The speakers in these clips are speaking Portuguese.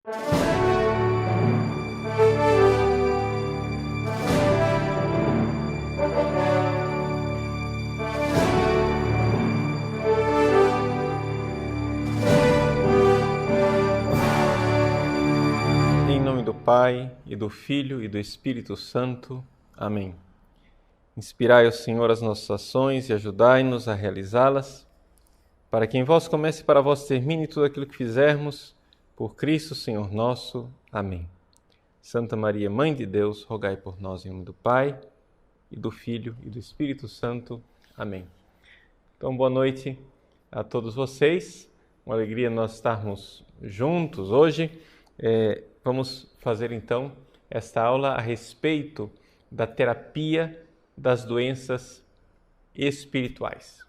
Em nome do Pai, e do Filho, e do Espírito Santo. Amém. Inspirai, ó Senhor, as nossas ações e ajudai-nos a realizá-las, para que em vós comece e para vós termine tudo aquilo que fizermos, por Cristo, Senhor nosso. Amém. Santa Maria, Mãe de Deus, rogai por nós em nome do Pai, e do Filho, e do Espírito Santo. Amém. Então, boa noite a todos vocês. Uma alegria nós estarmos juntos hoje. Vamos fazer então esta aula a respeito da terapia das doenças espirituais.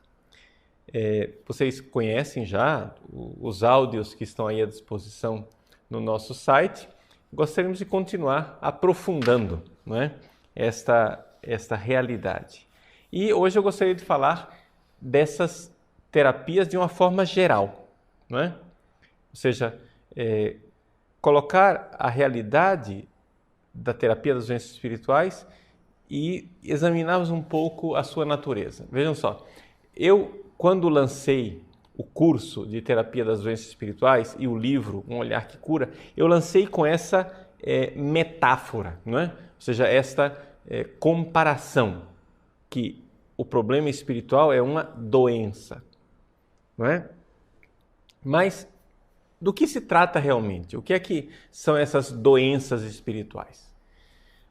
Vocês conhecem já os áudios que estão aí à disposição no nosso site. Gostaríamos de continuar aprofundando, não é? esta realidade. E hoje eu gostaria de falar dessas terapias de uma forma geral, não é? Ou seja, colocar a realidade da terapia das doenças espirituais e examinarmos um pouco a sua natureza. Vejam só, eu, quando lancei o curso de terapia das doenças espirituais e o livro Um Olhar que Cura, eu lancei com essa metáfora, não é? Ou seja, esta comparação, que o problema espiritual é uma doença, não é? Mas do que se trata realmente? O que é que são essas doenças espirituais?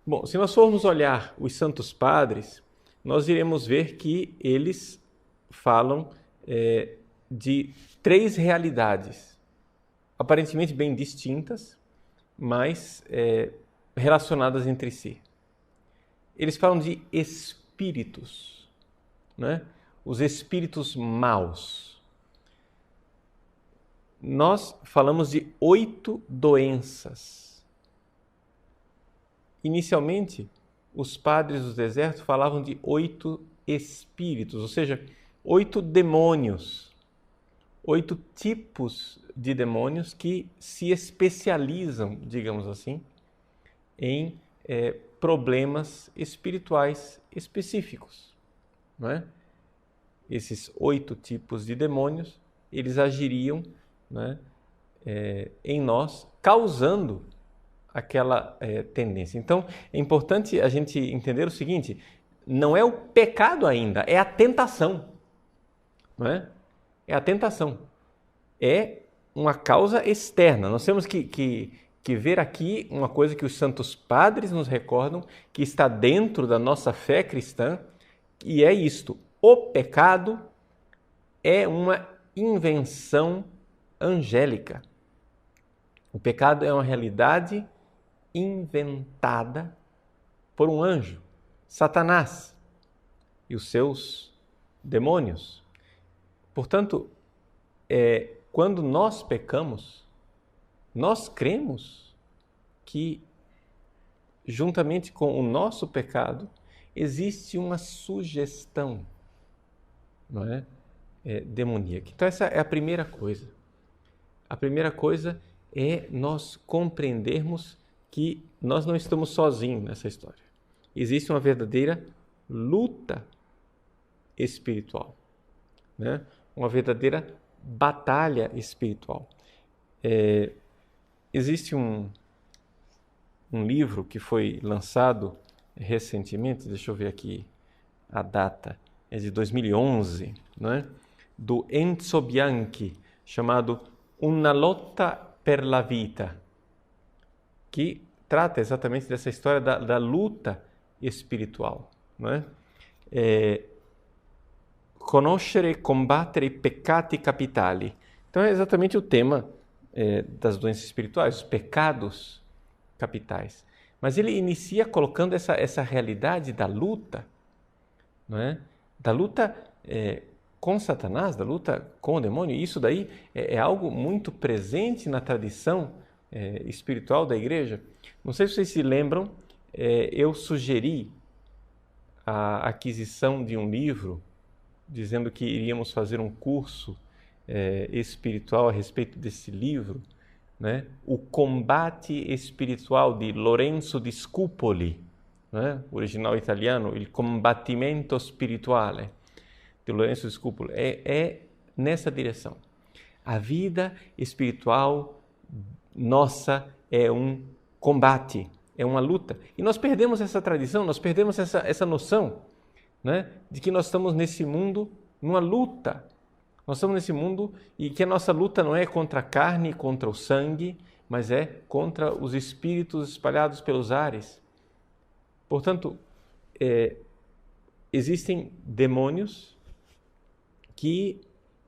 Bom, se nós formos olhar os Santos Padres, nós iremos ver que eles falam de três realidades, aparentemente bem distintas, mas relacionadas entre si. Eles falam de espíritos, né? Os espíritos maus. Nós falamos de 8 doenças. Inicialmente, os padres do deserto falavam de 8 espíritos, ou seja, 8 demônios, 8 tipos de demônios que se especializam, digamos assim, em problemas espirituais específicos, não é? Esses 8 tipos de demônios, eles agiriam, né, em nós, causando aquela tendência. Então, é importante a gente entender o seguinte: não é o pecado ainda, é a tentação, não é? É a tentação, é uma causa externa. Nós temos que ver aqui uma coisa que os Santos Padres nos recordam, que está dentro da nossa fé cristã, e é isto: o pecado é uma invenção angélica. O pecado é uma realidade inventada por um anjo, Satanás e os seus demônios. Portanto, quando nós pecamos, nós cremos que, juntamente com o nosso pecado, existe uma sugestão, não é? Demoníaca. Então, essa é a primeira coisa. A primeira coisa é nós compreendermos que nós não estamos sozinhos nessa história. Existe uma verdadeira luta espiritual, né? Uma verdadeira batalha espiritual. Existe um livro que foi lançado recentemente, deixa eu ver aqui a data, é de 2011, né? Do Enzo Bianchi, chamado Una lotta per la vita, que trata exatamente dessa história da luta espiritual, não é? Conoscere e combattere i peccati capitali. Então é exatamente o tema das doenças espirituais, os pecados capitais. Mas ele inicia colocando essa realidade da luta, não é? Da luta com Satanás, da luta com o demônio. E isso daí é algo muito presente na tradição espiritual da igreja. Não sei se vocês se lembram, eu sugeri a aquisição de um livro dizendo que iríamos fazer um curso espiritual a respeito desse livro, né, o combate espiritual de Lorenzo di Scupoli, né, original italiano, il combattimento spirituale de Lorenzo di Scupoli, é nessa direção. A vida espiritual nossa é um combate, é uma luta. E nós perdemos essa tradição, nós perdemos essa noção, né, de que nós estamos nesse mundo numa luta. Nós estamos nesse mundo e que a nossa luta não é contra a carne, contra o sangue, mas é contra os espíritos espalhados pelos ares. Portanto, existem demônios que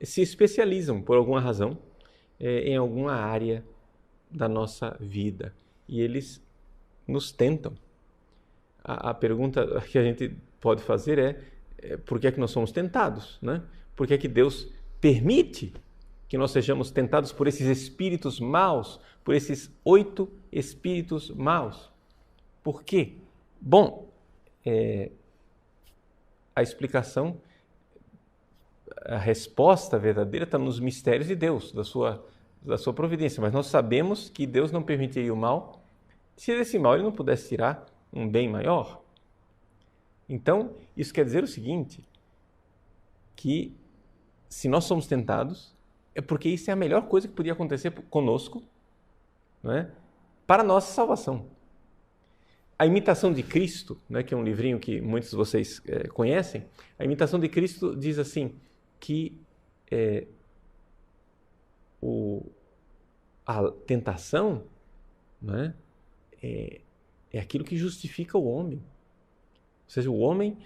se especializam, por alguma razão, em alguma área da nossa vida. E eles nos tentam. A pergunta que a gente pode fazer é por que é que nós somos tentados, né? Por que é que Deus permite que nós sejamos tentados por esses espíritos maus, por esses 8 espíritos maus? Por quê? Bom, a explicação, a resposta verdadeira está nos mistérios de Deus, da sua providência. Mas nós sabemos que Deus não permitiria o mal se desse mal Ele não pudesse tirar um bem maior. Então, isso quer dizer o seguinte, que se nós somos tentados, é porque isso é a melhor coisa que podia acontecer conosco, não é? Para a nossa salvação. A Imitação de Cristo, né, que é um livrinho que muitos de vocês conhecem, a Imitação de Cristo diz assim, que a tentação, né, é aquilo que justifica o homem. Ou seja, o homem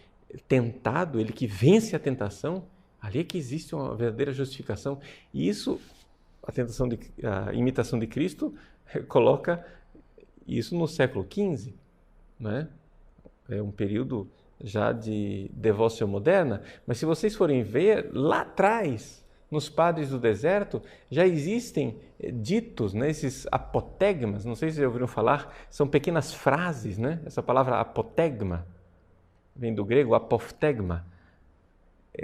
tentado, ele que vence a tentação, ali é que existe uma verdadeira justificação. E isso, a Imitação de Cristo, coloca isso no século XV, né? É um período já de devoção moderna, mas se vocês forem ver, lá atrás, nos padres do deserto, já existem ditos, né, esses apotegmas, não sei se vocês já ouviram falar, são pequenas frases, né? Essa palavra apotegma vem do grego apoftegma.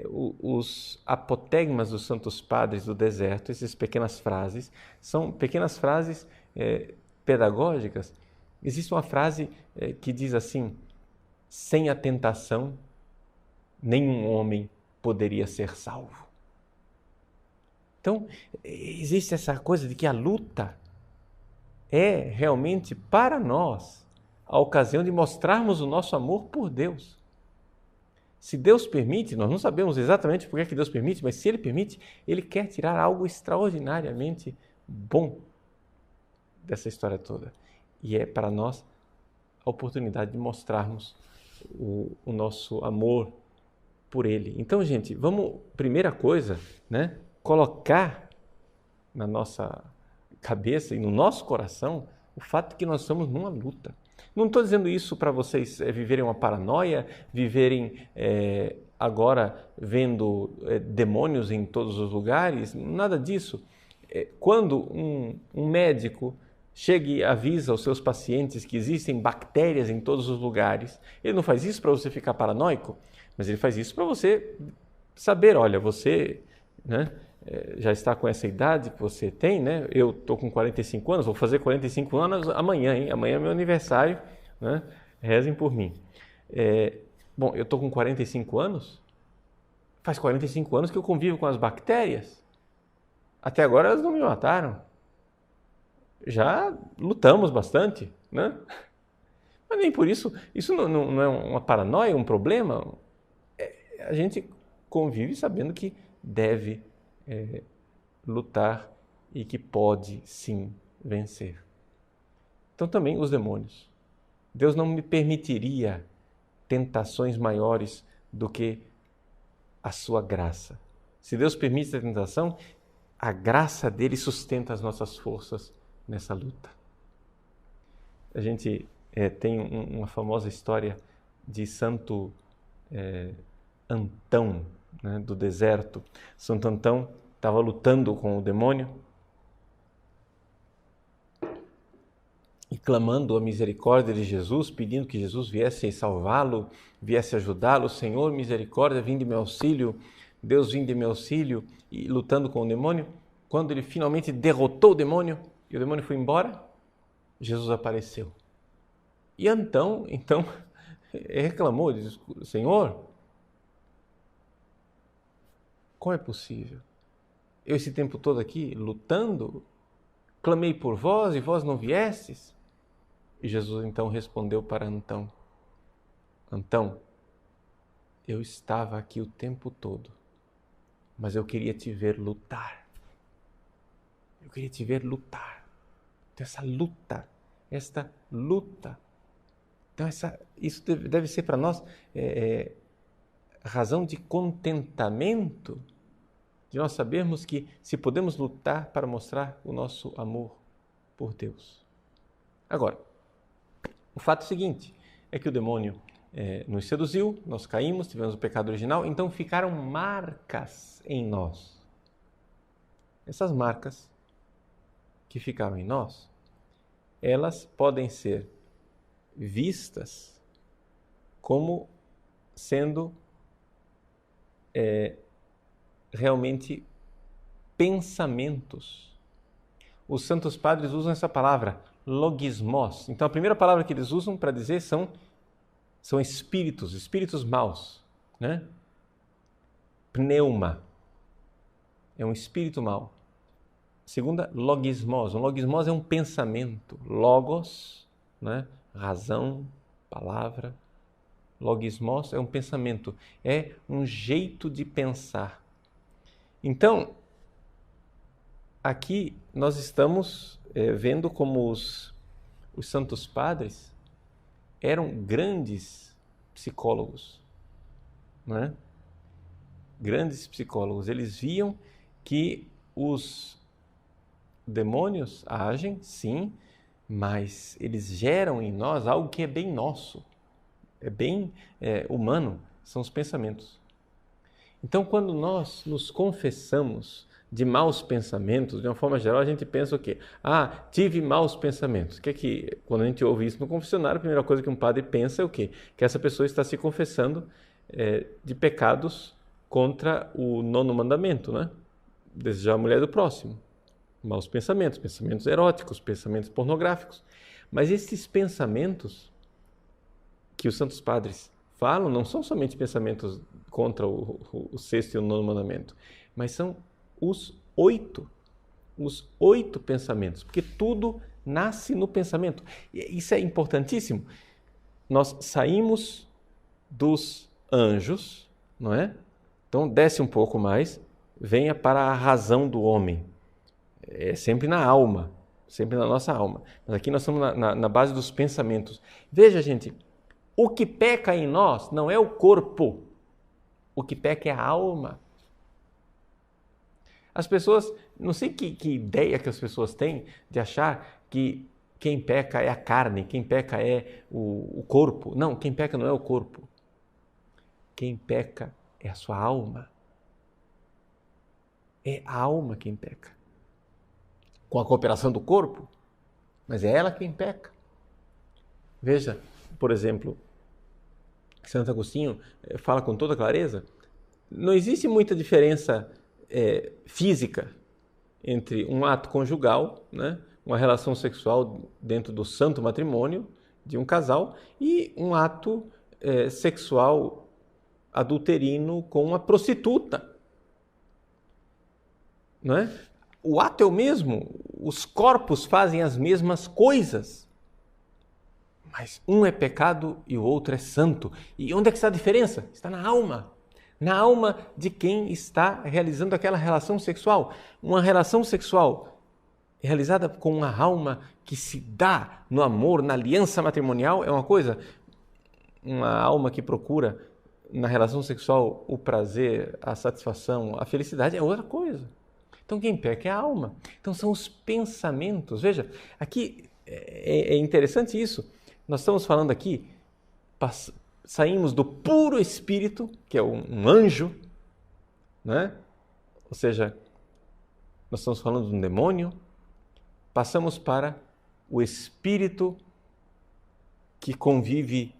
Os apotegmas dos santos padres do deserto, essas pequenas frases, são pequenas frases pedagógicas. Existe uma frase que diz assim, sem a tentação, nenhum homem poderia ser salvo. Então, existe essa coisa de que a luta é realmente para nós a ocasião de mostrarmos o nosso amor por Deus. Se Deus permite, nós não sabemos exatamente por que Deus permite, mas se Ele permite, Ele quer tirar algo extraordinariamente bom dessa história toda. E é para nós a oportunidade de mostrarmos o nosso amor por Ele. Então, gente, vamos, primeira coisa, né, colocar na nossa cabeça e no nosso coração o fato de que nós estamos numa luta. Não estou dizendo isso para vocês viverem uma paranoia, viverem agora vendo demônios em todos os lugares, nada disso. Quando um médico chega e avisa aos seus pacientes que existem bactérias em todos os lugares, ele não faz isso para você ficar paranoico, mas ele faz isso para você saber, olha, você, né, já está com essa idade que você tem, né? Eu estou com 45 anos, vou fazer 45 anos amanhã, hein? Amanhã é meu aniversário, né? Rezem por mim. Bom, eu estou com 45 anos, faz 45 anos que eu convivo com as bactérias. Até agora elas não me mataram. Já lutamos bastante, né? Mas nem por isso, isso não é uma paranoia, um problema. A gente convive sabendo que deve lutar e que pode sim vencer. Então também os demônios. Deus não me permitiria tentações maiores do que a sua graça. Se Deus permite a tentação, a graça dele sustenta as nossas forças nessa luta. A gente tem uma famosa história de Santo Antão, né, do deserto. Santo Antão estava lutando com o demônio e clamando a misericórdia de Jesus, pedindo que Jesus viesse salvá-lo, viesse ajudá-lo. Senhor, misericórdia, vinde meu auxílio. Deus, vinde meu auxílio. E lutando com o demônio. Quando ele finalmente derrotou o demônio, que o demônio foi embora, Jesus apareceu. E então reclamou, disse: Senhor, como é possível? Eu esse tempo todo aqui lutando, clamei por vós e vós não viestes? E Jesus então respondeu para Antão: Antão, eu estava aqui o tempo todo, mas eu queria te ver lutar. Eu queria te ver lutar. Então esta luta. Então isso deve ser para nós razão de contentamento, de nós sabermos que se podemos lutar para mostrar o nosso amor por Deus. Agora, o fato seguinte é que o demônio nos seduziu, nós caímos, tivemos o pecado original, então ficaram marcas em nós. Essas marcas que ficaram em nós, elas podem ser vistas como sendo realmente pensamentos. Os santos padres usam essa palavra, logismos. Então a primeira palavra que eles usam para dizer são espíritos maus, né? Pneuma é um espírito mau. Segunda, logismos. Um logismos é um pensamento. Logos, né? Razão, palavra. Logismos é um pensamento, é um jeito de pensar. Então, aqui nós estamos vendo como os santos padres eram grandes psicólogos, né? Grandes psicólogos. Eles viam que os demônios agem, sim, mas eles geram em nós algo que é bem nosso, é bem humano, são os pensamentos. Então, quando nós nos confessamos de maus pensamentos, de uma forma geral, a gente pensa o quê? Tive maus pensamentos. Quando a gente ouve isso no confessionário, a primeira coisa que um padre pensa é o quê? Que essa pessoa está se confessando de pecados contra o 9º mandamento, né? Desejar a mulher do próximo. Maus pensamentos, pensamentos eróticos, pensamentos pornográficos. Mas esses pensamentos que os santos padres falam não são somente pensamentos contra o 6º e o 9º mandamento, mas são os 8 pensamentos, porque tudo nasce no pensamento. E isso é importantíssimo. Nós saímos dos anjos, não é? Então desce um pouco mais, venha para a razão do homem. É sempre na alma, sempre na nossa alma. Mas aqui nós estamos na base dos pensamentos. Veja, gente, o que peca em nós não é o corpo, o que peca é a alma. As pessoas, não sei que ideia que as pessoas têm de achar que quem peca é a carne, quem peca é o corpo. Não, quem peca não é o corpo. Quem peca é a sua alma. É a alma quem peca. Com a cooperação do corpo, mas é ela quem peca. Veja, por exemplo, Santo Agostinho fala com toda clareza, não existe muita diferença física entre um ato conjugal, né, uma relação sexual dentro do santo matrimônio de um casal e um ato sexual adulterino com uma prostituta. Não é? O ato é o mesmo, os corpos fazem as mesmas coisas, mas um é pecado e o outro é santo. E onde é que está a diferença? Está na alma de quem está realizando aquela relação sexual. Uma relação sexual realizada com uma alma que se dá no amor, na aliança matrimonial é uma coisa, uma alma que procura na relação sexual o prazer, a satisfação, a felicidade é outra coisa. Então quem peca é a alma. Então são os pensamentos. Veja, aqui é interessante isso. Nós estamos falando aqui, saímos do puro espírito, que é um anjo, né? Ou seja, nós estamos falando de um demônio, passamos para o espírito que convive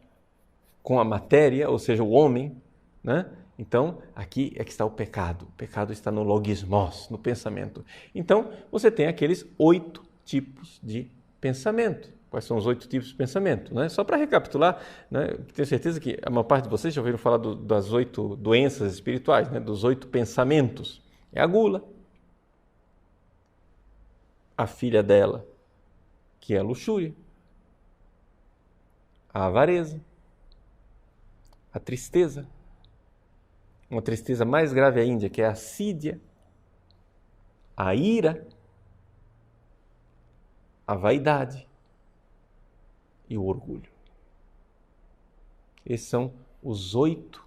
com a matéria, ou seja, o homem, né? Então, aqui é que está o pecado. O pecado está no logismos, no pensamento. Então, você tem aqueles 8 tipos de pensamento. Quais são os 8 tipos de pensamento, né? Só para recapitular, né? Tenho certeza que a maior parte de vocês já ouviram falar das 8 doenças espirituais, né? Dos 8 pensamentos. É a gula, a filha dela, que é a luxúria, a avareza, a tristeza, uma tristeza mais grave ainda, que é a assídia, a ira, a vaidade e o orgulho. Esses são os 8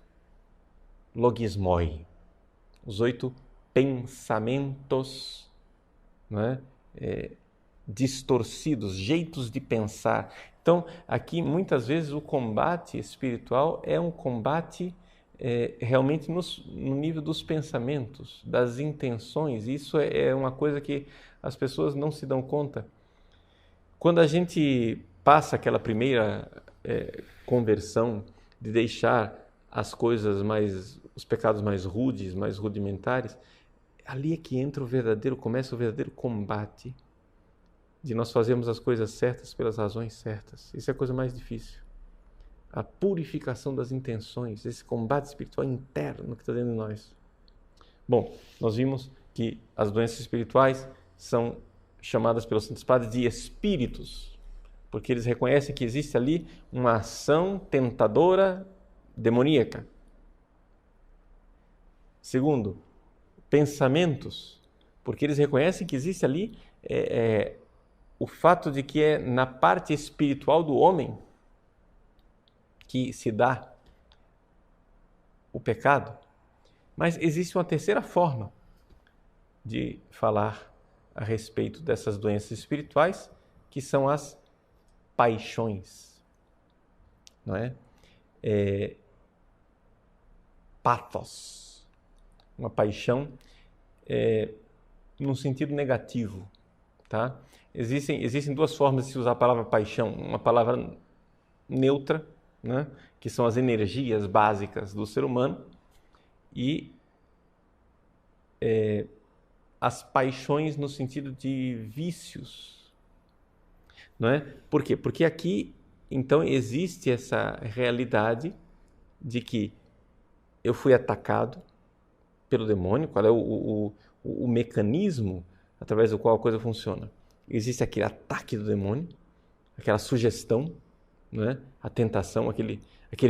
logismoi, os 8 pensamentos, né? Distorcidos, jeitos de pensar. Então, aqui muitas vezes o combate espiritual é um combate realmente no nível dos pensamentos, das intenções. Isso é uma coisa que as pessoas não se dão conta. Quando a gente passa aquela primeira conversão de deixar as coisas os pecados mais rudes, mais rudimentares, ali é que começa o verdadeiro combate de nós fazermos as coisas certas pelas razões certas. Isso é a coisa mais difícil. A purificação das intenções, esse combate espiritual interno que está dentro de nós. Bom, nós vimos que as doenças espirituais são chamadas pelos Santos Padres de espíritos, porque eles reconhecem que existe ali uma ação tentadora demoníaca. Segundo, pensamentos, porque eles reconhecem que existe ali o fato de que é na parte espiritual do homem que se dá o pecado. Mas existe uma terceira forma de falar a respeito dessas doenças espirituais, que são as paixões, não é? Pathos, uma paixão num sentido negativo, tá? Existem 2 formas de se usar a palavra paixão, uma palavra neutra, né? Que são as energias básicas do ser humano, e as paixões no sentido de vícios, não é? Por quê? Porque aqui, então, existe essa realidade de que eu fui atacado pelo demônio. Qual é o mecanismo através do qual a coisa funciona? Existe aquele ataque do demônio, aquela sugestão, não é? A tentação, aquele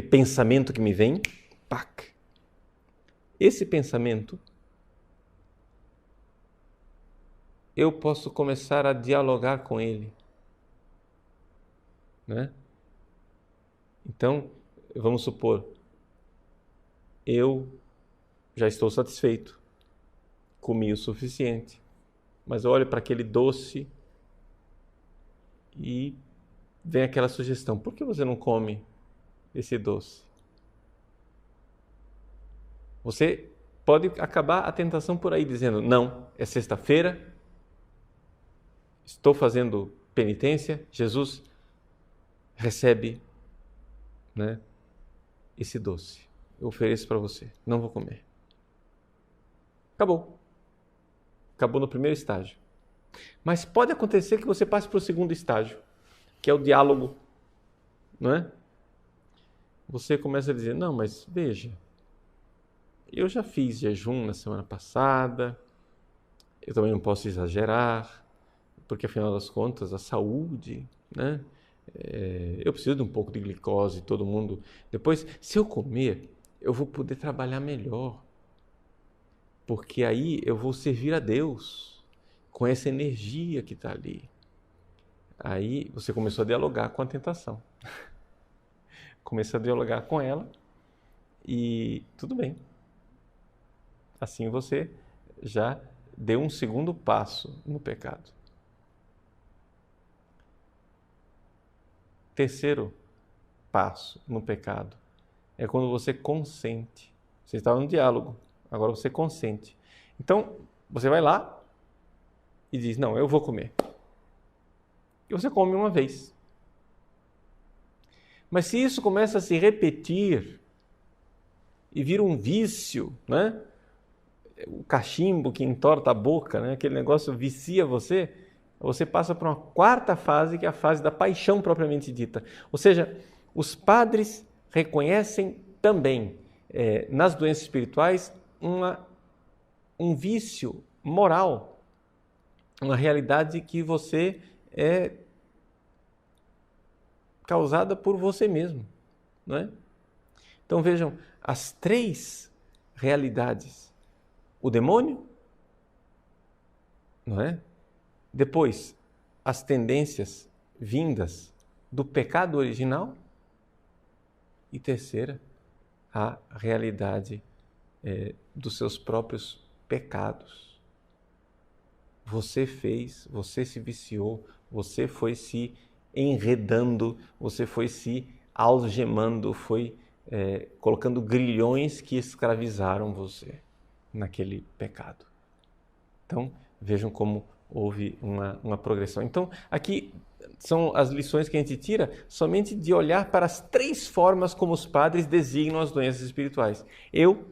pensamento que me vem, pac. Esse pensamento, eu posso começar a dialogar com ele, né? Então, vamos supor, eu já estou satisfeito, comi o suficiente, mas eu olho para aquele doce e vem aquela sugestão: por que você não come esse doce? Você pode acabar a tentação por aí dizendo: não, é sexta-feira, estou fazendo penitência, Jesus recebe, né, esse doce. Eu ofereço para você, não vou comer. Acabou. Acabou no primeiro estágio. Mas pode acontecer que você passe para o segundo estágio, que é o diálogo, não é? Você começa a dizer: não, mas veja, eu já fiz jejum na semana passada, eu também não posso exagerar, porque afinal das contas a saúde, né? Eu preciso de um pouco de glicose, todo mundo. Depois, se eu comer, eu vou poder trabalhar melhor, porque aí eu vou servir a Deus com essa energia que está ali. Aí você começou a dialogar com a tentação. Começou a dialogar com ela e tudo bem. Assim você já deu um segundo passo no pecado. Terceiro passo no pecado é quando você consente. Você estava no diálogo, agora você consente. Então, você vai lá e diz: não, eu vou comer. E você come uma vez. Mas se isso começa a se repetir e vira um vício, o cachimbo que entorta a boca, aquele negócio vicia você, você passa para uma quarta fase, que é a fase da paixão propriamente dita. Ou seja, os padres reconhecem também nas doenças espirituais um vício moral, uma realidade que você é causada por você mesmo, não é? Então vejam, as três realidades: o demônio, não é? Depois, as tendências vindas do pecado original, e terceira, a realidade dos seus próprios pecados. Você fez, você se viciou, você foi se enredando, você foi se algemando, foi colocando grilhões que escravizaram você naquele pecado. Então, vejam como houve uma progressão. Então, aqui são as lições que a gente tira somente de olhar para as três formas como os padres designam as doenças espirituais. Eu,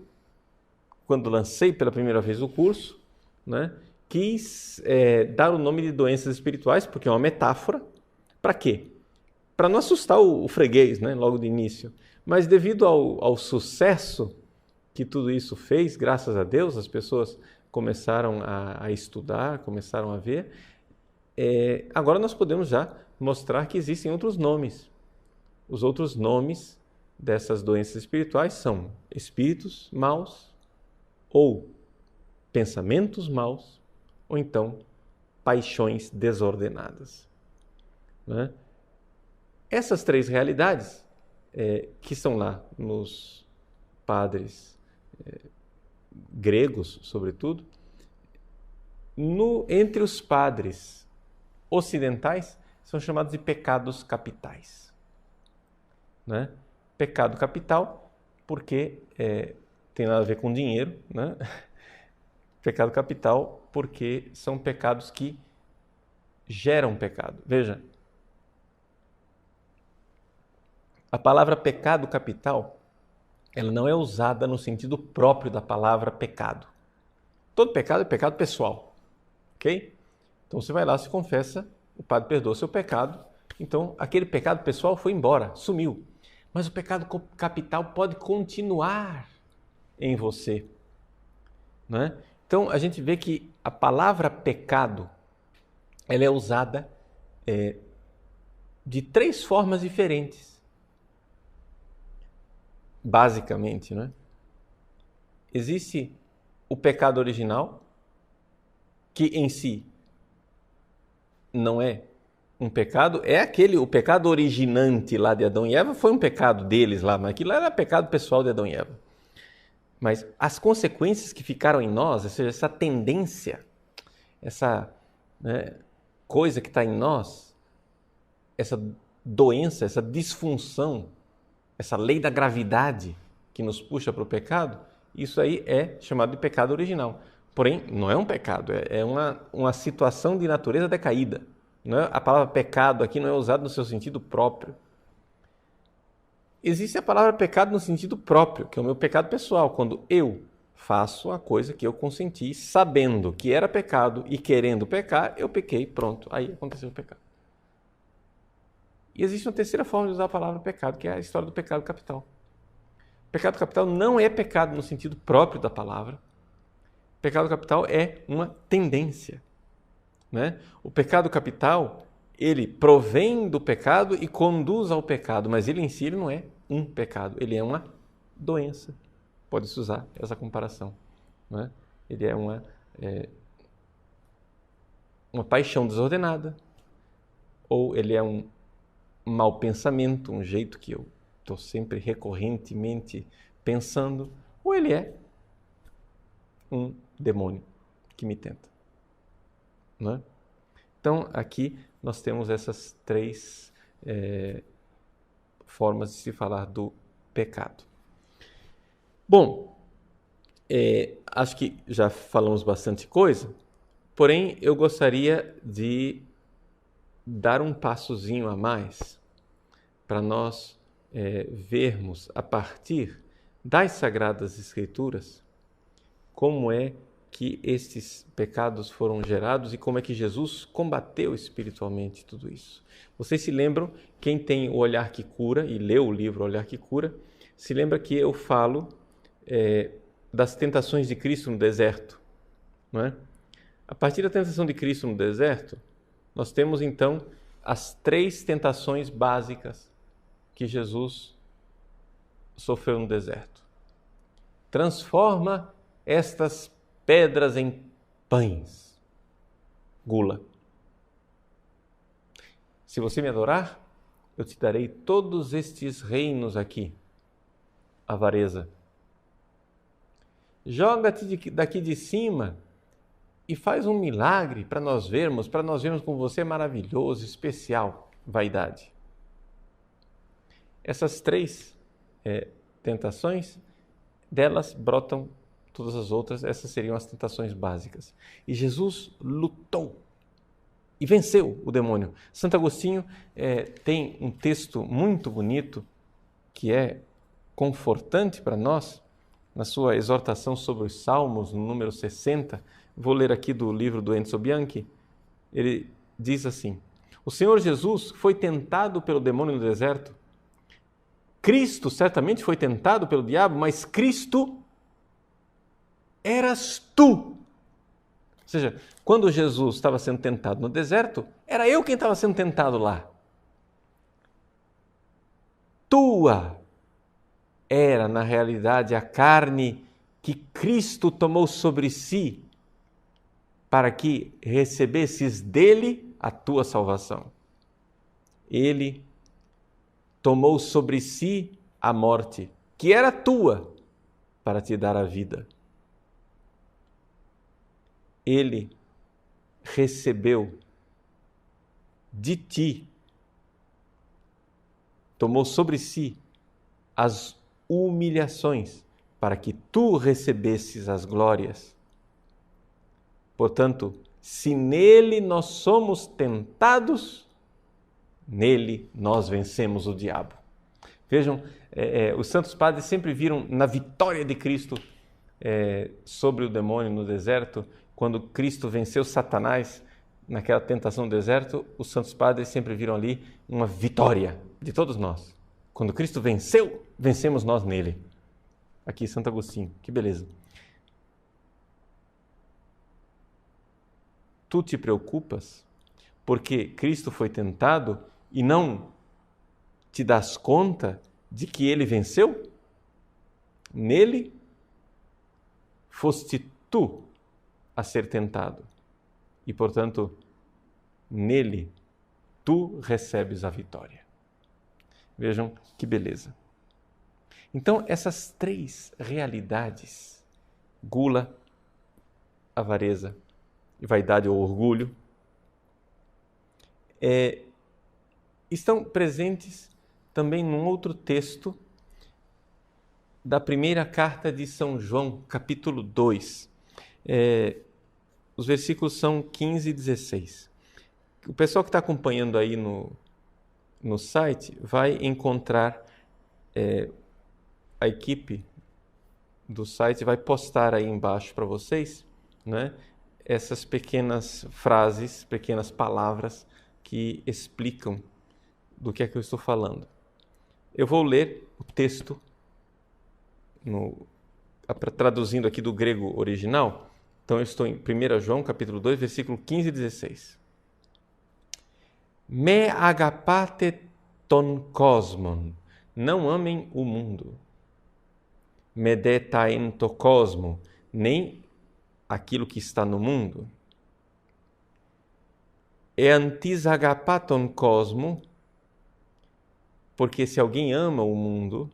quando lancei pela primeira vez o curso, né, quis dar o nome de doenças espirituais, porque é uma metáfora. Para quê? Para não assustar o freguês, né, logo de início. Mas devido ao sucesso que tudo isso fez, graças a Deus, as pessoas começaram a estudar, começaram a ver. Agora nós podemos já mostrar que existem outros nomes. Os outros nomes dessas doenças espirituais são espíritos maus, ou pensamentos maus, ou então paixões desordenadas, né? Essas três realidades, que estão lá nos padres gregos, sobretudo, entre os padres ocidentais, são chamados de pecados capitais, né? Pecado capital, porque tem nada a ver com dinheiro, né? Pecado capital, porque são pecados que geram pecado. Veja, a palavra pecado capital, ela não é usada no sentido próprio da palavra pecado. Todo pecado é pecado pessoal, ok? Então você vai lá, se confessa, o padre perdoa seu pecado, então aquele pecado pessoal foi embora, sumiu. Mas o pecado capital pode continuar em você, né? Então a gente vê que a palavra pecado, ela é usada de três formas diferentes, basicamente, né? Existe o pecado original, que em si não é um pecado, o pecado originante lá de Adão e Eva foi um pecado deles lá, mas aquilo era pecado pessoal de Adão e Eva. Mas as consequências que ficaram em nós, ou seja, essa tendência, essa coisa que está em nós, essa doença, essa disfunção, essa lei da gravidade que nos puxa para o pecado, isso aí é chamado de pecado original. Porém, não é um pecado, é uma situação de natureza decaída. Não é, a palavra pecado aqui não é usada no seu sentido próprio. Existe a palavra pecado no sentido próprio, que é o meu pecado pessoal, quando eu faço a coisa que eu consenti, sabendo que era pecado e querendo pecar, eu pequei, pronto, aí aconteceu o pecado. E existe uma terceira forma de usar a palavra pecado, que é a história do pecado capital. O pecado capital não é pecado no sentido próprio da palavra. O pecado capital é uma tendência, né? O pecado capital, ele provém do pecado e conduz ao pecado, mas ele em si não é um pecado, ele é uma doença. Pode-se usar essa comparação, né? Ele é uma paixão desordenada, ou ele é um mau pensamento, um jeito que eu estou sempre recorrentemente pensando, ou ele é um demônio que me tenta, né? Então, aqui nós temos essas três formas de se falar do pecado. Bom, acho que já falamos bastante coisa, porém eu gostaria de dar um passozinho a mais para nós vermos a partir das Sagradas Escrituras como é que estes pecados foram gerados e como é que Jesus combateu espiritualmente tudo isso. Vocês se lembram, quem tem o Olhar que Cura e leu o livro Olhar que Cura, se lembra que eu falo das tentações de Cristo no deserto, não é? A partir da tentação de Cristo no deserto, nós temos então as 3 tentações básicas que Jesus sofreu no deserto. Transforma estas pedras em pães. Gula. Se você me adorar, eu te darei todos estes reinos aqui. Avareza. Joga-te daqui de cima e faz um milagre para nós vermos como você é maravilhoso, especial. Vaidade. Essas 3 tentações, delas brotam todas as outras, essas seriam as tentações básicas. E Jesus lutou e venceu o demônio. Santo Agostinho tem um texto muito bonito que é confortante para nós, na sua exortação sobre os Salmos, no número 60. Vou ler aqui do livro do Enzo Bianchi. Ele diz assim: o Senhor Jesus foi tentado pelo demônio no deserto. Cristo certamente foi tentado pelo diabo, mas Cristo eras tu. Ou seja, quando Jesus estava sendo tentado no deserto, era eu quem estava sendo tentado lá. Tua era, na realidade, a carne que Cristo tomou sobre si para que recebesses dele a tua salvação. Ele tomou sobre si a morte, que era tua, para te dar a vida. Ele recebeu de ti, tomou sobre si as humilhações para que tu recebesses as glórias. Portanto, se nele nós somos tentados, nele nós vencemos o diabo. Vejam, os santos padres sempre viram na vitória de Cristo sobre o demônio no deserto. Quando Cristo venceu Satanás naquela tentação no deserto, os santos padres sempre viram ali uma vitória de todos nós. Quando Cristo venceu, vencemos nós nele. Aqui, Santo Agostinho, que beleza. Tu te preocupas porque Cristo foi tentado e não te das conta de que ele venceu? Nele foste tu a ser tentado e, portanto, nele tu recebes a vitória. Vejam que beleza. Então, essas 3 realidades, gula, avareza e vaidade ou orgulho, estão presentes também num outro texto da primeira carta de São João, capítulo 2. Os versículos são 15 e 16. O pessoal que está acompanhando aí no site vai encontrar, a equipe do site vai postar aí embaixo para vocês, né, essas pequenas frases, pequenas palavras que explicam do que é que eu estou falando. Eu vou ler o texto, traduzindo aqui do grego original. Então eu estou em 1 João, capítulo 2, versículo 15 e 16. Me agapate ton cosmon, não amem o mundo. Me detain to cosmo, nem aquilo que está no mundo. E antis agapaton cosmo, porque se alguém ama o mundo,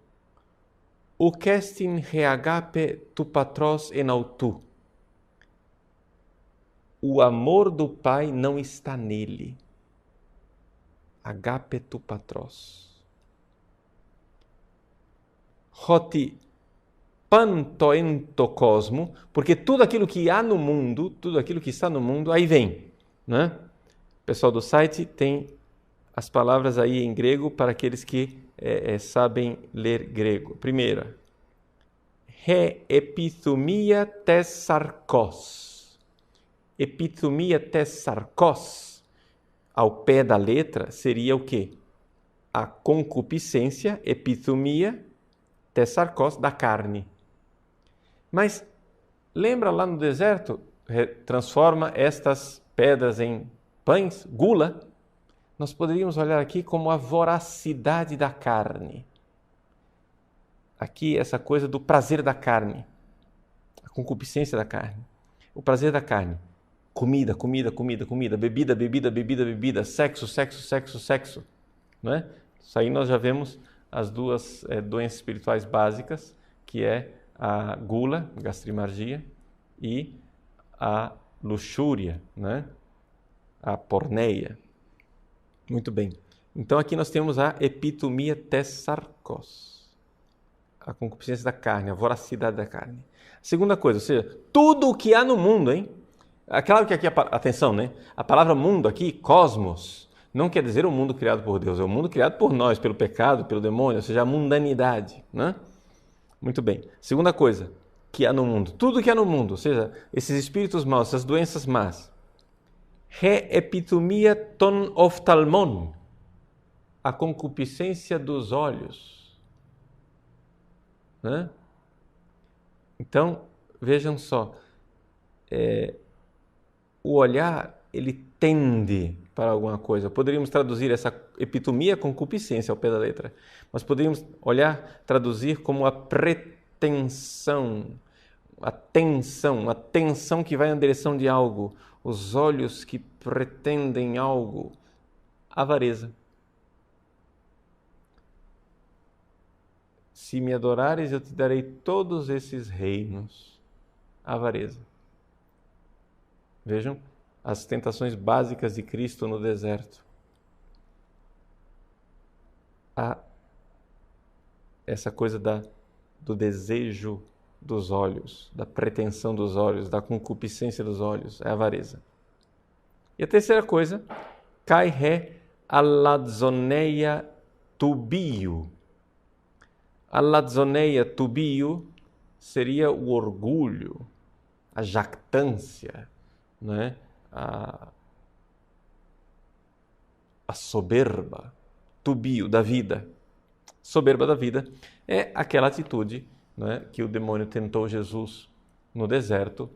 o questin reagape tu patros en autu. O amor do Pai não está nele. Agape tu patros. Hoti panto ento cosmo, porque tudo aquilo que há no mundo, tudo aquilo que está no mundo, aí vem, né? O pessoal do site tem as palavras aí em grego para aqueles que sabem ler grego. Primeira, He epithumia tes sarkos. Epithumia tes sarkos, ao pé da letra, seria o quê? A concupiscência, epithumia tes sarkos, da carne. Mas lembra lá no deserto, transforma estas pedras em pães, gula. Nós poderíamos olhar aqui como a voracidade da carne. Aqui essa coisa do prazer da carne, a concupiscência da carne, o prazer da carne. Comida, comida, comida, comida, bebida, bebida, bebida, bebida, sexo, sexo, sexo, sexo. Não é? Isso aí nós já vemos as duas doenças espirituais básicas, que é a gula, gastrimargia, e a luxúria, né? A porneia. Muito bem. Então aqui nós temos a epithumia tes sarkos, a concupiscência da carne, a voracidade da carne. Segunda coisa, ou seja, tudo o que há no mundo, hein? É claro que aqui, atenção, né? A palavra mundo aqui, cosmos, não quer dizer o mundo criado por Deus, é o mundo criado por nós, pelo pecado, pelo demônio, ou seja, a mundanidade, né? Muito bem. Segunda coisa que há no mundo, tudo que há no mundo, ou seja, esses espíritos maus, essas doenças más. He epithumia ton ophthalmon, a concupiscência dos olhos. Né? Então, vejam só, o olhar, ele tende para alguma coisa. Poderíamos traduzir essa epithumia, concupiscência ao pé da letra, mas poderíamos traduzir como a pretensão, a tensão que vai na direção de algo, os olhos que pretendem algo, avareza. Se me adorares, eu te darei todos esses reinos. Avareza. Vejam as tentações básicas de Cristo no deserto. Essa coisa do desejo dos olhos, da pretensão dos olhos, da concupiscência dos olhos, é a avareza. E a terceira coisa, kai he alazoneia tubio. Alazoneia tubio seria o orgulho, a jactância, né? A soberba, tubio, da vida. Soberba da vida é aquela atitude, né, que o demônio tentou Jesus no deserto,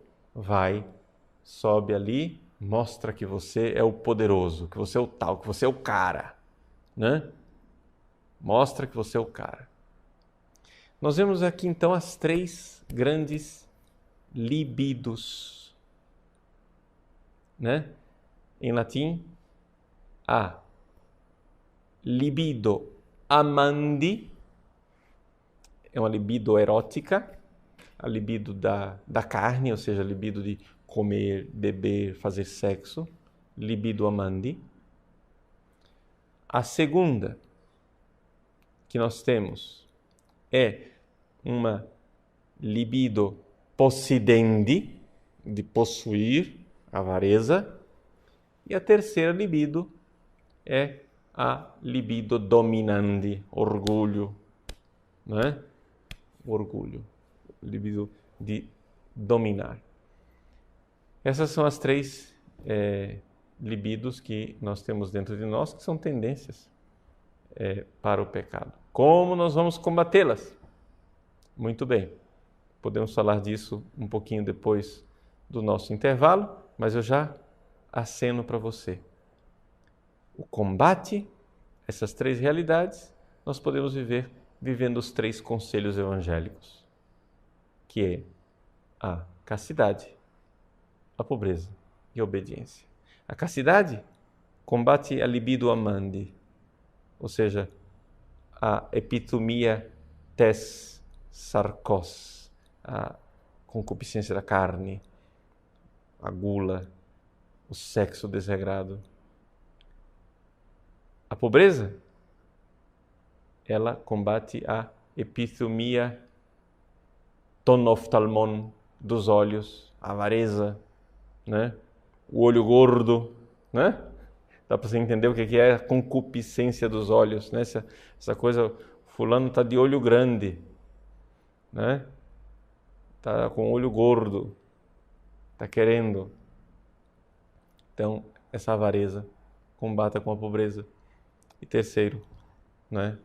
sobe ali, mostra que você é o poderoso, que você é o tal, que você é o cara, né? Mostra que você é o cara. Nós vemos aqui então as três grandes libidos, né? Em latim, a libido amandi, é uma libido erótica, a libido da carne, ou seja, a libido de comer, beber, fazer sexo, libido amandi. A segunda que nós temos é uma libido possidendi, de possuir, avareza. E a terceira libido é a libido dominandi, orgulho, né? Orgulho, libido de dominar. Essas são as três libidos que nós temos dentro de nós, que são tendências para o pecado. Como nós vamos combatê-las? Muito bem, podemos falar disso um pouquinho depois do nosso intervalo, mas eu já aceno para você. O combate, essas três realidades, nós podemos viver vivendo os três conselhos evangélicos, que é a castidade, a pobreza e a obediência. A castidade combate a libido amandi, ou seja, a epithumia tes sarkos, a concupiscência da carne, a gula, o sexo desregrado. A pobreza, ela combate a epithumia ton ophthalmon, dos olhos, a avareza, né? O olho gordo, né? Dá para você entender o que é a concupiscência dos olhos, né? Essa coisa, fulano está de olho grande, né? está com o olho gordo, está querendo. Então, essa avareza combata com a pobreza. E terceiro, né?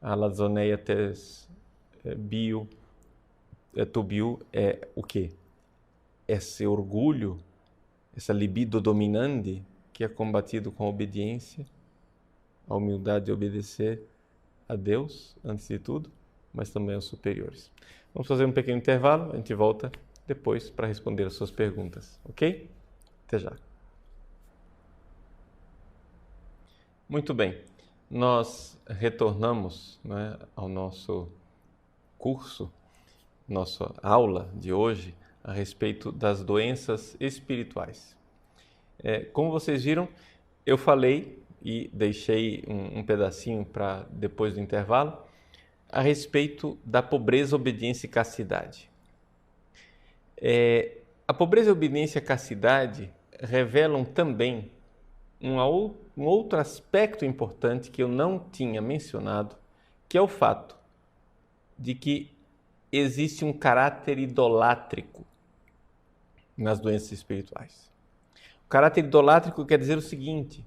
A lazoneia tes bio, tu bio é o quê? Esse orgulho, essa libido dominante que é combatido com a obediência, a humildade de obedecer a Deus, antes de tudo, mas também aos superiores. Vamos fazer um pequeno intervalo, a gente volta depois para responder as suas perguntas, ok? Até já. Muito bem, nós retornamos, né, ao nosso curso, nossa aula de hoje a respeito das doenças espirituais. Como vocês viram, eu falei e deixei um pedacinho para depois do intervalo a respeito da pobreza, obediência e castidade. A pobreza, obediência e castidade revelam também um outro aspecto importante que eu não tinha mencionado, que é o fato de que existe um caráter idolátrico nas doenças espirituais. O caráter idolátrico quer dizer o seguinte: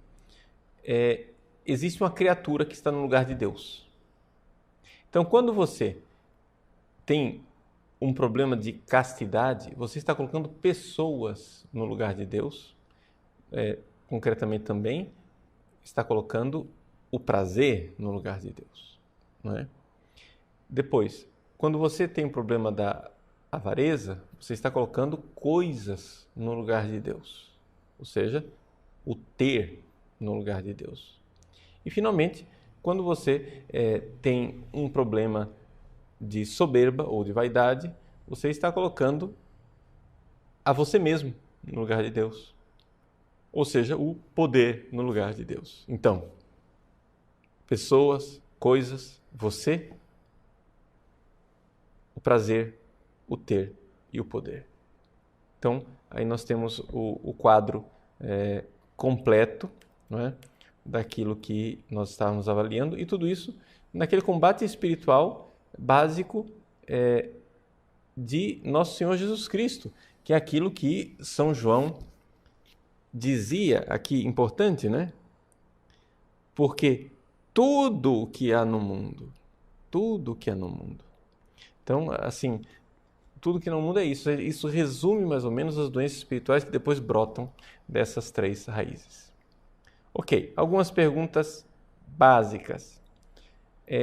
existe uma criatura que está no lugar de Deus. Então, quando você tem um problema de castidade, você está colocando pessoas no lugar de Deus, concretamente também está colocando o prazer no lugar de Deus, não é? Depois, quando você tem o problema da avareza, você está colocando coisas no lugar de Deus, ou seja, o ter no lugar de Deus. E finalmente, quando você tem um problema de soberba ou de vaidade, você está colocando a você mesmo no lugar de Deus, ou seja, o poder no lugar de Deus. Então, pessoas, coisas, você, o prazer, o ter e o poder. Então, aí nós temos o quadro completo, não é, daquilo que nós estávamos avaliando, e tudo isso naquele combate espiritual básico de Nosso Senhor Jesus Cristo, que é aquilo que São João dizia aqui, importante, né? Porque tudo o que há no mundo, então, assim, tudo que há no mundo é isso. Isso resume mais ou menos as doenças espirituais que depois brotam dessas três raízes. Ok, algumas perguntas básicas.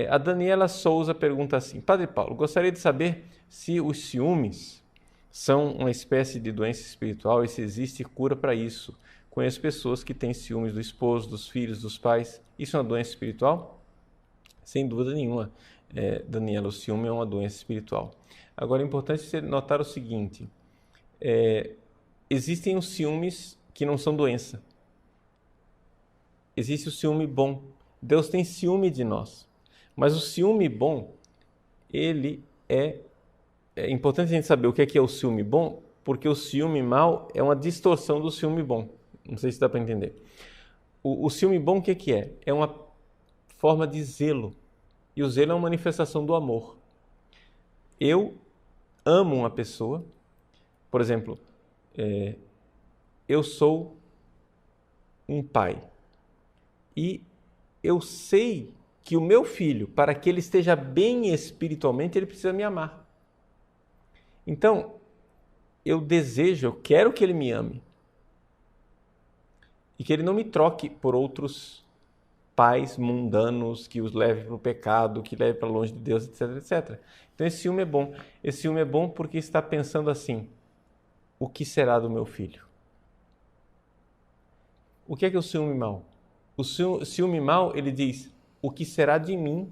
A Daniela Souza pergunta assim: Padre Paulo, gostaria de saber se os ciúmes são uma espécie de doença espiritual e se existe cura para isso. Conheço pessoas que têm ciúmes do esposo, dos filhos, dos pais. Isso é uma doença espiritual? Sem dúvida nenhuma, Daniela, o ciúme é uma doença espiritual. Agora, é importante você notar o seguinte: existem os ciúmes que não são doença. Existe o ciúme bom. Deus tem ciúme de nós. Mas o ciúme bom, ele é importante a gente saber o que é o ciúme bom, porque o ciúme mau é uma distorção do ciúme bom. Não sei se dá para entender. O ciúme bom, o que é? É uma forma de zelo. E o zelo é uma manifestação do amor. Eu amo uma pessoa, por exemplo, eu sou um pai e eu sei que o meu filho, para que ele esteja bem espiritualmente, ele precisa me amar. Então, eu quero que ele me ame e que ele não me troque por outros pais mundanos que os levem para o pecado, que levem para longe de Deus, etc, etc. Então, esse ciúme é bom. Esse ciúme é bom porque está pensando assim: o que será do meu filho? O que é o ciúme mau? O ciúme mau, ele diz: o que será de mim?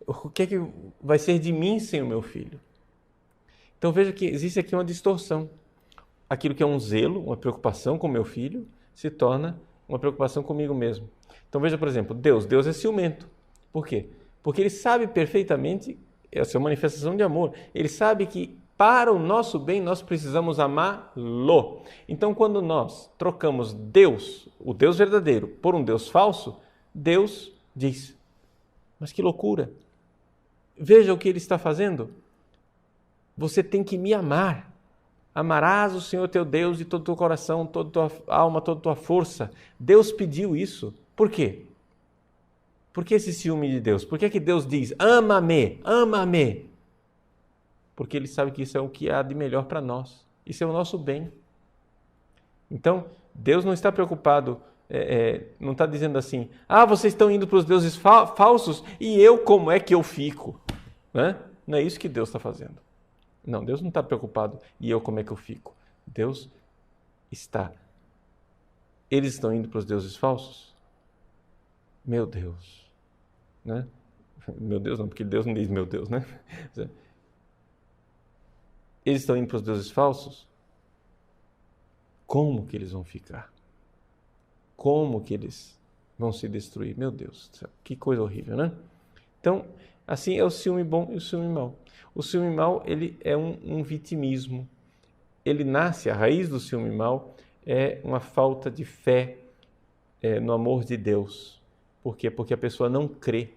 O que é que vai ser de mim sem o meu filho? Então veja que existe aqui uma distorção. Aquilo que é um zelo, uma preocupação com o meu filho, se torna uma preocupação comigo mesmo. Então veja, por exemplo, Deus é ciumento. Por quê? Porque ele sabe perfeitamente, essa é uma manifestação de amor, ele sabe que para o nosso bem nós precisamos amá-lo. Então quando nós trocamos Deus, o Deus verdadeiro, por um Deus falso, Deus diz: mas que loucura! Veja o que ele está fazendo. você tem que me amar. Amarás o Senhor teu Deus de todo o teu coração, toda a tua alma, toda a tua força. Deus pediu isso. Por quê? Por que esse ciúme de Deus? Por que que Deus diz, ama-me, ama-me? Porque Ele sabe que isso é o que há de melhor para nós. Isso é o nosso bem. Então, Deus não está preocupado, não está dizendo assim, vocês estão indo para os deuses falsos e eu como é que eu fico? Né? Não é isso que Deus está fazendo. Não, Deus não está preocupado, e eu como é que eu fico? Deus está. Eles estão indo para os deuses falsos? Meu Deus. Né? Meu Deus não, porque Deus não diz meu Deus, né? Eles estão indo para os deuses falsos? Como que eles vão ficar? Como que eles vão se destruir? Meu Deus, que coisa horrível, né? Então, assim é o ciúme bom e o ciúme mau. O ciúme mau, ele é um vitimismo. Ele nasce, a raiz do ciúme mau é uma falta de fé no amor de Deus. Por quê? Porque a pessoa não crê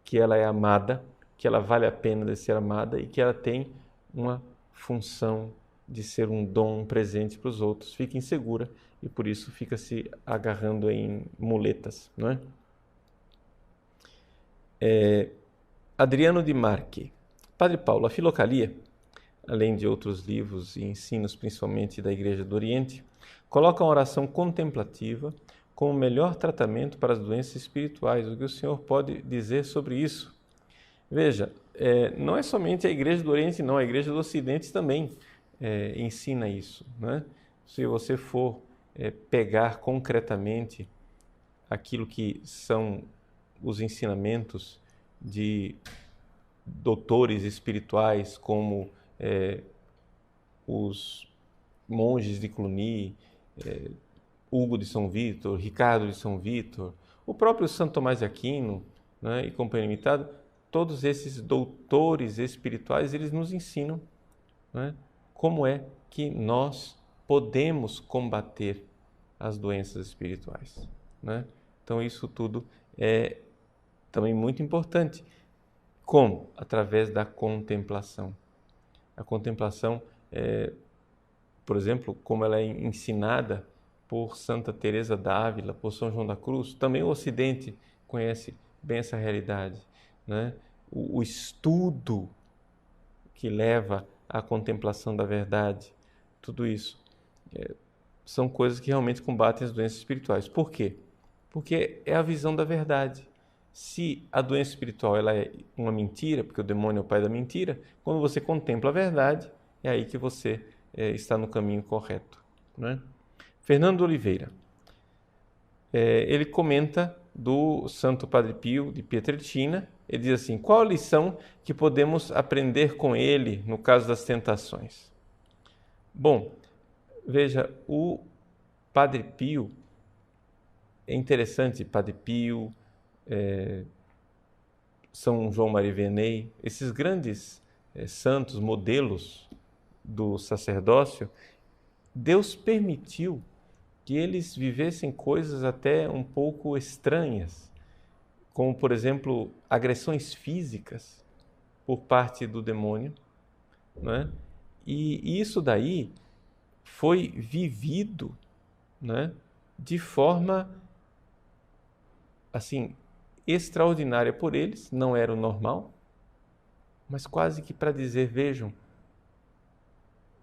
que ela é amada, que ela vale a pena de ser amada e que ela tem uma função de ser um dom, um presente para os outros. Fica insegura e por isso fica se agarrando em muletas, não é? Adriano de Marque. Padre Paulo, a Filocalia, além de outros livros e ensinos, principalmente da Igreja do Oriente, coloca a oração contemplativa como o melhor tratamento para as doenças espirituais. O que o senhor pode dizer sobre isso? Veja, não é somente a Igreja do Oriente, não, a Igreja do Ocidente também ensina isso, né? Se você for pegar concretamente aquilo que são os ensinamentos de doutores espirituais como os monges de Cluny, Hugo de São Vítor, Ricardo de São Vítor, o próprio Santo Tomás de Aquino, né, e Companhia Limitada, todos esses doutores espirituais, eles nos ensinam, né, como é que nós podemos combater as doenças espirituais, né? Então isso tudo é também muito importante. Como? Através da contemplação. A contemplação, por exemplo, como ela é ensinada por Santa Teresa d'Ávila, por São João da Cruz, também o Ocidente conhece bem essa realidade, né? O estudo que leva à contemplação da verdade, tudo isso são coisas que realmente combatem as doenças espirituais. Por quê? Porque é a visão da verdade. Se a doença espiritual ela é uma mentira, porque o demônio é o pai da mentira, quando você contempla a verdade, é aí que você está no caminho correto, né? Fernando Oliveira, ele comenta do Santo Padre Pio de Pietrelcina. Ele diz assim, qual a lição que podemos aprender com ele no caso das tentações? Bom, veja, o Padre Pio, é interessante, Padre Pio, São João Maria Vianney, esses grandes santos, modelos do sacerdócio, Deus permitiu que eles vivessem coisas até um pouco estranhas, como, por exemplo, agressões físicas por parte do demônio, né? E isso daí foi vivido, né, de forma assim extraordinária por eles, não era o normal, mas quase que para dizer, vejam,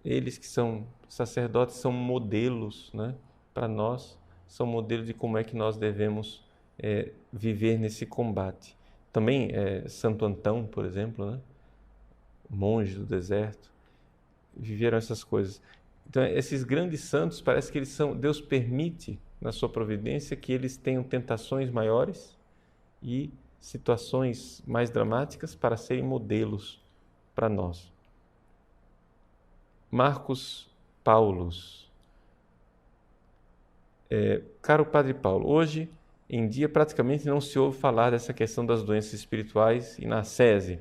eles que são sacerdotes são modelos, né, para nós, são modelos de como é que nós devemos viver nesse combate. Também Santo Antão, por exemplo, né, monge do deserto, viveram essas coisas. Então, esses grandes santos, parece que eles são, Deus permite, na sua providência, que eles tenham tentações maiores e situações mais dramáticas para serem modelos para nós. Marcos Paulos. Caro Padre Paulo, hoje em dia praticamente não se ouve falar dessa questão das doenças espirituais e na ascese.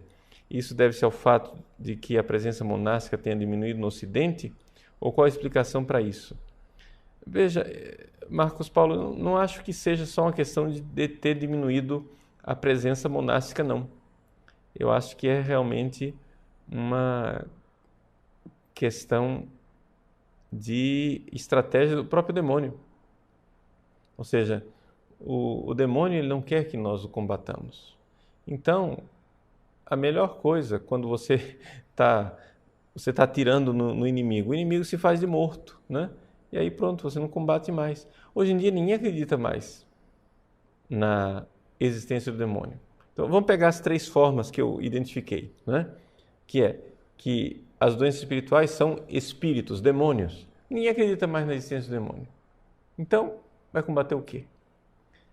Isso deve-se ao fato de que a presença monástica tenha diminuído no Ocidente? Ou qual a explicação para isso? Veja, Marcos Paulo, não acho que seja só uma questão de ter diminuído a presença monástica, não. Eu acho que é realmente uma questão de estratégia do próprio demônio. Ou seja, o demônio ele não quer que nós o combatamos. Então, a melhor coisa quando você está atirando no inimigo, o inimigo se faz de morto, né? E aí pronto, você não combate mais. Hoje em dia ninguém acredita mais na existência do demônio. Então vamos pegar as 3 formas que eu identifiquei, né? Que as doenças espirituais são espíritos, demônios. Ninguém acredita mais na existência do demônio. Então, vai combater o quê?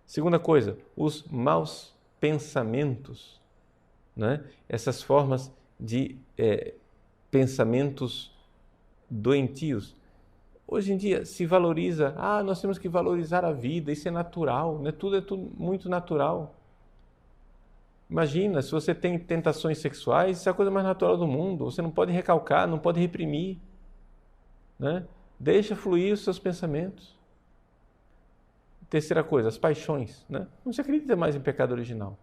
Segunda coisa, os maus pensamentos, né? Essas formas de pensamentos doentios. Hoje em dia se valoriza, nós temos que valorizar a vida, isso é natural, né? Tudo é tudo muito natural. Imagina, se você tem tentações sexuais, isso é a coisa mais natural do mundo, você não pode recalcar, não pode reprimir, né? Deixa fluir os seus pensamentos. Terceira coisa, as paixões, né? Não se acredita mais em pecado original.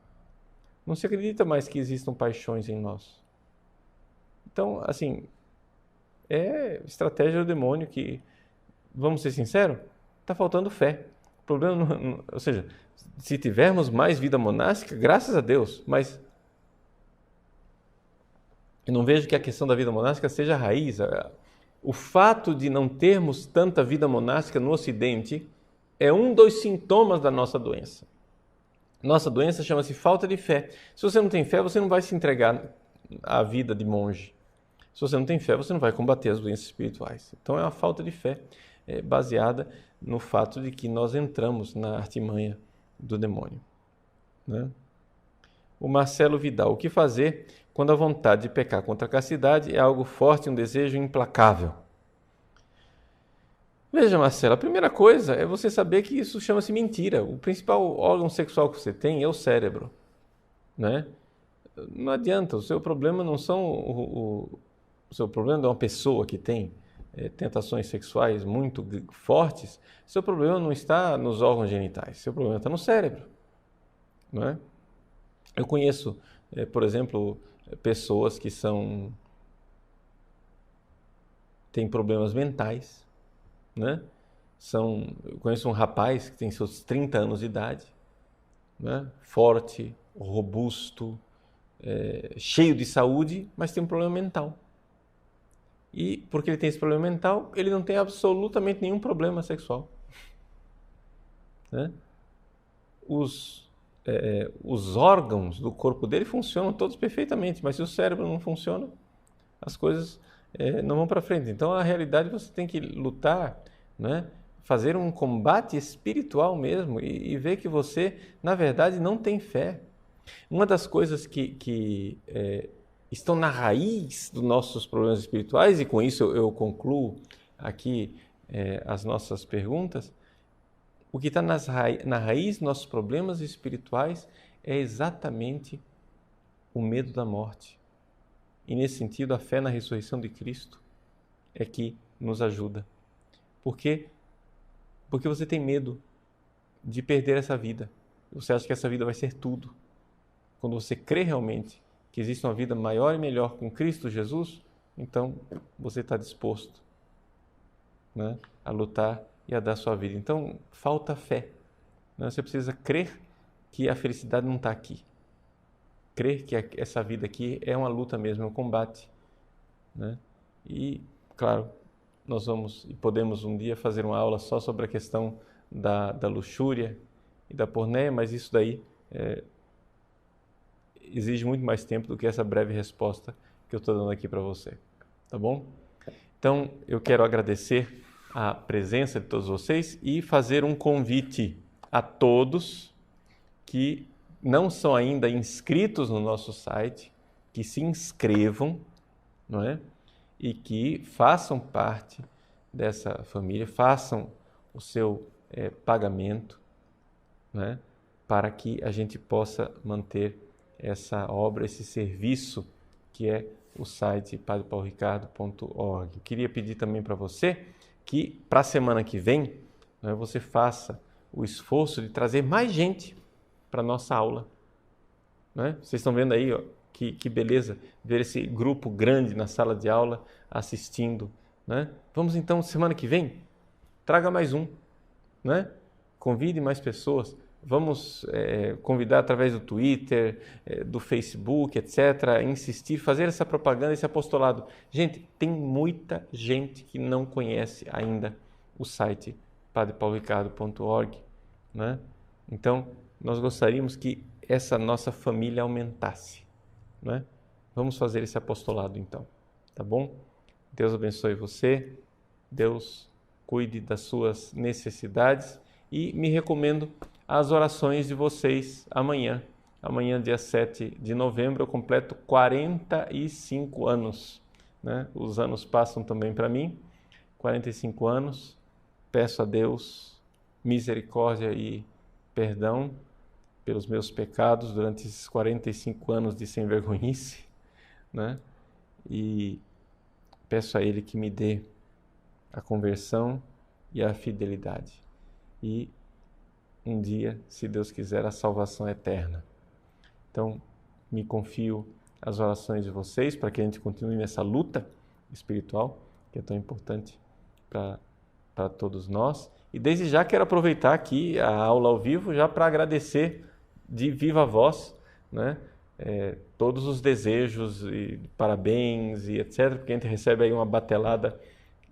Não se acredita mais que existam paixões em nós. Então, assim, é estratégia do demônio que, vamos ser sinceros, está faltando fé. O problema, ou seja, se tivermos mais vida monástica, graças a Deus, mas eu não vejo que a questão da vida monástica seja a raiz. O fato de não termos tanta vida monástica no Ocidente é um dos sintomas da nossa doença. Nossa doença chama-se falta de fé. Se você não tem fé, você não vai se entregar à vida de monge. Se você não tem fé, você não vai combater as doenças espirituais. Então é uma falta de fé baseada no fato de que nós entramos na artimanha do demônio, né? O Marcelo Vidal, o que fazer quando a vontade de pecar contra a castidade é algo forte, um desejo implacável? Veja, Marcelo, a primeira coisa é você saber que isso chama-se mentira. O principal órgão sexual que você tem é o cérebro, né? Não adianta, o seu problema não são o seu problema é uma pessoa que tem tentações sexuais muito fortes. Seu problema não está nos órgãos genitais, seu problema está no cérebro, não é? Eu conheço, por exemplo, pessoas que têm problemas mentais, né? Eu conheço um rapaz que tem seus 30 anos de idade, né? Forte, robusto, cheio de saúde, mas tem um problema mental. E porque ele tem esse problema mental, ele não tem absolutamente nenhum problema sexual, né? Os órgãos do corpo dele funcionam todos perfeitamente, mas se o cérebro não funciona, as coisas não vão para frente. Então, a realidade você tem que lutar, né? Fazer um combate espiritual mesmo e ver que você, na verdade, não tem fé. Uma das coisas que estão na raiz dos nossos problemas espirituais, e com isso eu concluo aqui as nossas perguntas, o que está na raiz dos nossos problemas espirituais é exatamente o medo da morte. E nesse sentido, a fé na ressurreição de Cristo é que nos ajuda. Por quê? Porque você tem medo de perder essa vida. Você acha que essa vida vai ser tudo. Quando você crê realmente que existe uma vida maior e melhor com Cristo Jesus, então você está disposto, né, a lutar e a dar sua vida. Então, falta fé, né? Você precisa crer que a felicidade não está aqui. Crer que essa vida aqui é uma luta mesmo, é um combate, né? E, claro, nós vamos e podemos um dia fazer uma aula só sobre a questão da luxúria e da porneia, mas isso daí exige muito mais tempo do que essa breve resposta que eu estou dando aqui para você, tá bom? Então, eu quero agradecer a presença de todos vocês e fazer um convite a todos que não são ainda inscritos no nosso site, que se inscrevam, não é? E que façam parte dessa família, façam o seu pagamento, né? Para que a gente possa manter essa obra, esse serviço que é o site padrepaulricardo.org. Eu queria pedir também para você que para a semana que vem, né, você faça o esforço de trazer mais gente para a nossa aula, né? Vocês estão vendo aí, ó, Que beleza ver esse grupo grande na sala de aula assistindo, né? Vamos então, semana que vem, traga mais um, né? Convide mais pessoas. Vamos convidar através do Twitter, do Facebook, etc., insistir, fazer essa propaganda, esse apostolado. Gente, tem muita gente que não conhece ainda o site padrepauloricardo.org, né? Então, nós gostaríamos que essa nossa família aumentasse, né? Vamos fazer esse apostolado então, tá bom? Deus abençoe você, Deus cuide das suas necessidades e me recomendo as orações de vocês amanhã. Amanhã, dia 7 de novembro, eu completo 45 anos, né? Os anos passam também para mim, 45 anos. Peço a Deus misericórdia e perdão pelos meus pecados durante esses 45 anos de sem-vergonhice, né? E peço a Ele que me dê a conversão e a fidelidade. E um dia, se Deus quiser, a salvação eterna. Então, me confio às orações de vocês para que a gente continue nessa luta espiritual, que é tão importante para todos nós. E desde já quero aproveitar aqui a aula ao vivo já para agradecer de viva voz, né? Todos os desejos e parabéns e etc., porque a gente recebe aí uma batelada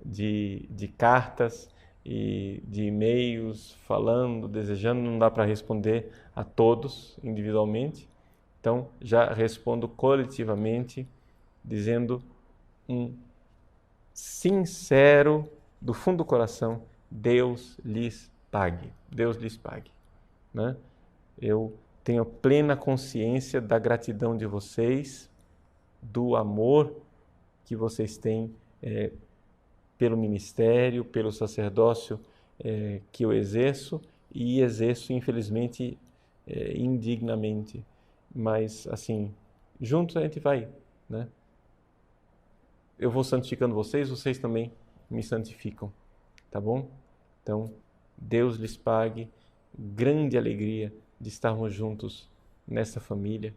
de cartas e de e-mails falando, desejando, não dá para responder a todos individualmente. Então, já respondo coletivamente, dizendo um sincero, do fundo do coração, Deus lhes pague. Deus lhes pague, né? Eu tenho plena consciência da gratidão de vocês, do amor que vocês têm pelo ministério, pelo sacerdócio que eu exerço e exerço, infelizmente, indignamente. Mas, assim, juntos a gente vai, né? Eu vou santificando vocês, vocês também me santificam, tá bom? Então, Deus lhes pague, grande alegria de estarmos juntos nessa família,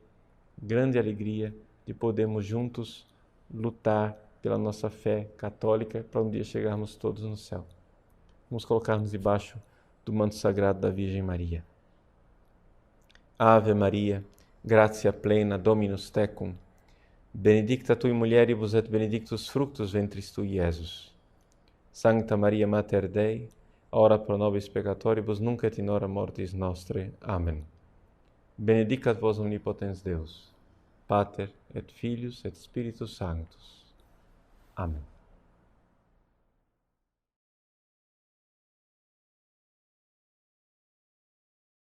grande alegria de podermos juntos lutar pela nossa fé católica para um dia chegarmos todos no céu. Vamos colocar-nos debaixo do manto sagrado da Virgem Maria. Ave Maria, gratia plena, Dominus tecum, benedicta tui mulieribus et benedictus fructus ventris tui, Iesus. Sancta Maria Mater Dei, ora pro nobis peccatoribus, nunc et in hora mortis nostre. Amen. Benedicat vos omnipotens Deus, Pater et Filius et Spiritus Sanctus. Amen.